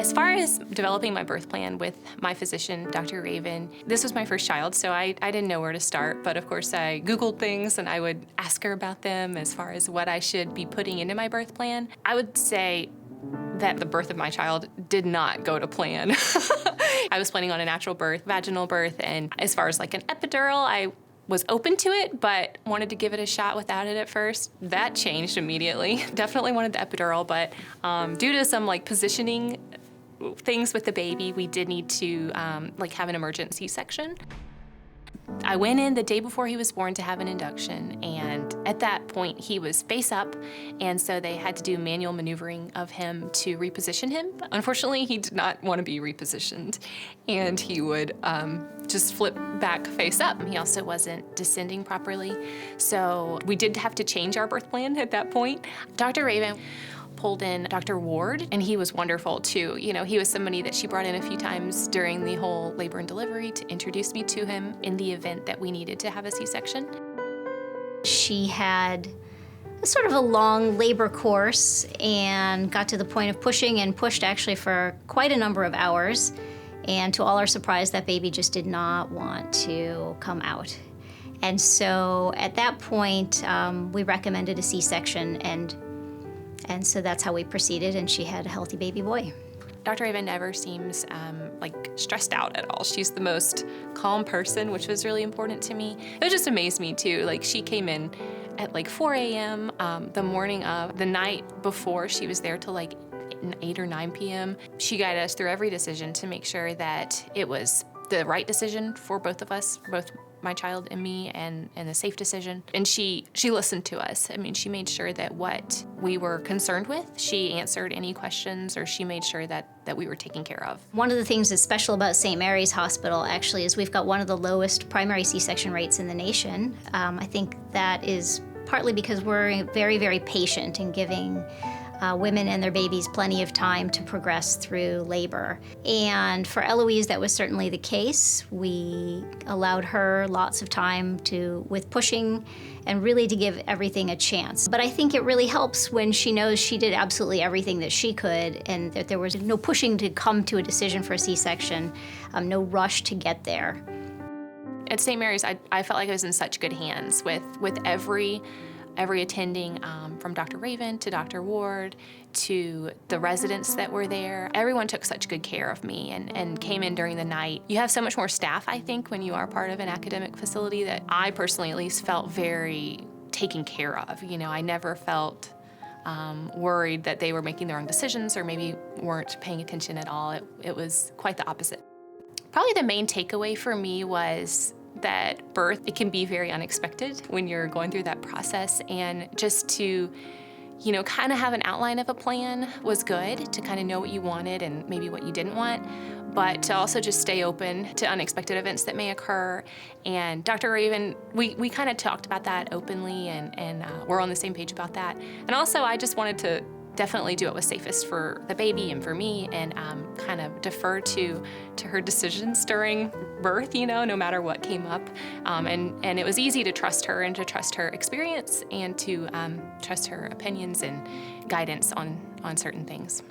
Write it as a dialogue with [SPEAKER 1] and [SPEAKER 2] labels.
[SPEAKER 1] As far as developing my birth plan with my physician, Dr. Raven, this was my first child, so I didn't know where to start. But of course, I Googled things and I would ask her about them as far as what I should be putting into my birth plan. I would say that the birth of my child did not go to plan. I was planning on a natural birth, vaginal birth, and as far as like an epidural, I was open to it, but wanted to give it a shot without it at first. That changed immediately. Definitely wanted the epidural, but due to some like positioning things with the baby, we did need to like have an emergency C-section. I went in the day before he was born to have an induction, and at that point he was face up, and so they had to do manual maneuvering of him to reposition him. Unfortunately, he did not want to be repositioned, and he would just flip back face up. He also wasn't descending properly, so we did have to change our birth plan at that point. Dr. Raven pulled in Dr. Ward, and he was wonderful too. You know, he was somebody that she brought in a few times during the whole labor and delivery to introduce me to him in the event that we needed to have a C-section.
[SPEAKER 2] She had sort of a long labor course and got to the point of pushing and pushed actually for quite a number of hours. And to all our surprise, that baby just did not want to come out. And so at that point, we recommended a C-section, and so that's how we proceeded, and she had a healthy baby boy.
[SPEAKER 1] Dr. Raven never seems like stressed out at all. She's the most calm person, which was really important to me. It just amazed me too. Like, she came in at like 4 a.m. The morning of the night before. She was there till like 8 or 9 p.m. She guided us through every decision to make sure that it was the right decision for both of us, both my child and me, and a safe decision. And she listened to us. I mean, she made sure that what we were concerned with, she answered any questions, or she made sure that we were taken care of.
[SPEAKER 2] One of the things that's special about St. Mary's Hospital actually is we've got one of the lowest primary C-section rates in the nation. I think that is partly because we're very, very patient in giving women and their babies plenty of time to progress through labor. And for Eloise, that was certainly the case. We allowed her lots of time with pushing and really to give everything a chance. But I think it really helps when she knows she did absolutely everything that she could, and that there was no pushing to come to a decision for a C-section, no rush to get there.
[SPEAKER 1] At St. Mary's, I felt like I was in such good hands with every attending, from Dr. Raven to Dr. Ward to the residents that were there. Everyone took such good care of me and came in during the night. You have so much more staff, I think, when you are part of an academic facility, that I personally at least felt very taken care of. You know, I never felt worried that they were making the wrong decisions or maybe weren't paying attention at all. It was quite the opposite. Probably the main takeaway for me was that birth, it can be very unexpected when you're going through that process, and just to, you know, kind of have an outline of a plan was good, to kind of know what you wanted and maybe what you didn't want, but to also just stay open to unexpected events that may occur. And Dr. Raven, we kind of talked about that openly, and we're on the same page about that. And also, I just wanted to definitely do what was safest for the baby and for me, and kind of defer to her decisions during birth, you know, no matter what came up. And it was easy to trust her and to trust her experience and to trust her opinions and guidance on certain things.